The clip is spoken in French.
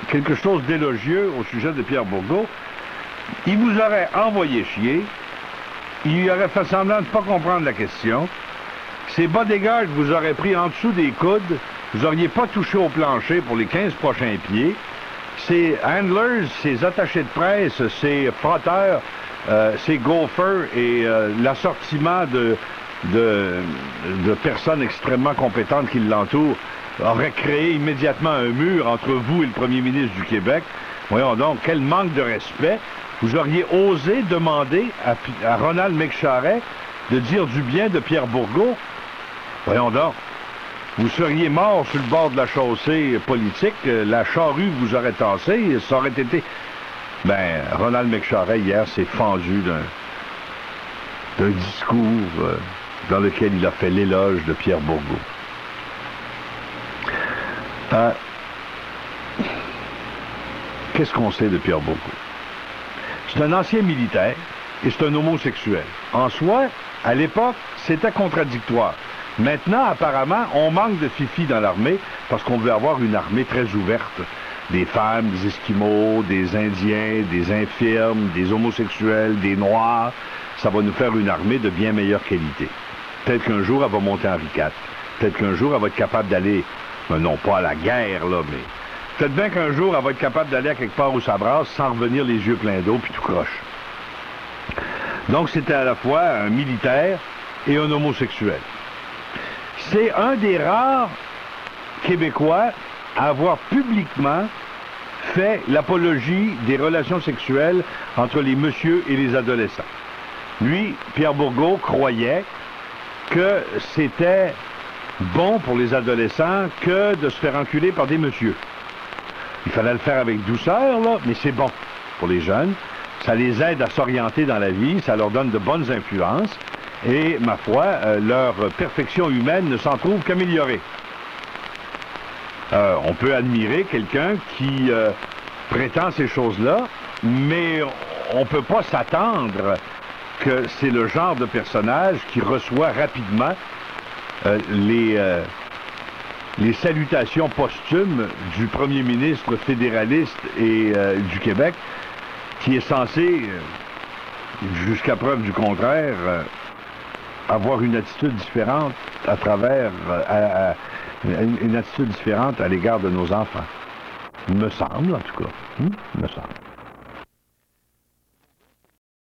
quelque chose d'élogieux au sujet de Pierre Bourgault, il vous aurait envoyé chier, il aurait fait semblant de ne pas comprendre la question, ses bodyguards vous auraient pris en dessous des coudes, vous n'auriez pas touché au plancher pour les 15 prochains pieds, ses handlers, ses attachés de presse, ses frotteurs, ses gophers et l'assortiment de personnes extrêmement compétentes qui l'entourent aurait créé immédiatement un mur entre vous et le premier ministre du Québec. Voyons donc, quel manque de respect. Vous auriez osé demander à Ronald McCharest de dire du bien de Pierre Bourgault. Voyons donc. Vous seriez mort sur le bord de la chaussée politique, la charrue vous aurait tassé, ça aurait été... Ben, Ronald McCharest, hier, s'est fendu d'un discours dans lequel il a fait l'éloge de Pierre Bourgault. Qu'est-ce qu'on sait de Pierre Bourgault? C'est un ancien militaire et c'est un homosexuel. En soi, à l'époque, c'était contradictoire. Maintenant, apparemment, on manque de fifi dans l'armée parce qu'on veut avoir une armée très ouverte. Des femmes, des Esquimaux, des Indiens, des infirmes, des homosexuels, des Noirs. Ça va nous faire une armée de bien meilleure qualité. Peut-être qu'un jour, elle va monter Henri IV. Peut-être qu'un jour, elle va être capable d'aller, non pas à la guerre, là, mais... Peut-être bien qu'un jour, elle va être capable d'aller à quelque part où ça brasse sans revenir les yeux pleins d'eau puis tout croche. Donc, c'était à la fois un militaire et un homosexuel. C'est un des rares Québécois à avoir publiquement fait l'apologie des relations sexuelles entre les messieurs et les adolescents. Lui, Pierre Bourgault, croyait que c'était bon pour les adolescents que de se faire enculer par des messieurs. Il fallait le faire avec douceur, là, mais c'est bon pour les jeunes. Ça les aide à s'orienter dans la vie, ça leur donne de bonnes influences. Et, ma foi, leur perfection humaine ne s'en trouve qu'améliorée. On peut admirer quelqu'un qui prétend ces choses-là, mais on ne peut pas s'attendre que c'est le genre de personnage qui reçoit rapidement les salutations posthumes du premier ministre fédéraliste et du Québec, qui est censé, jusqu'à preuve du contraire, avoir une attitude différente à travers une attitude différente à l'égard de nos enfants. Me semble, en tout cas. Me semble.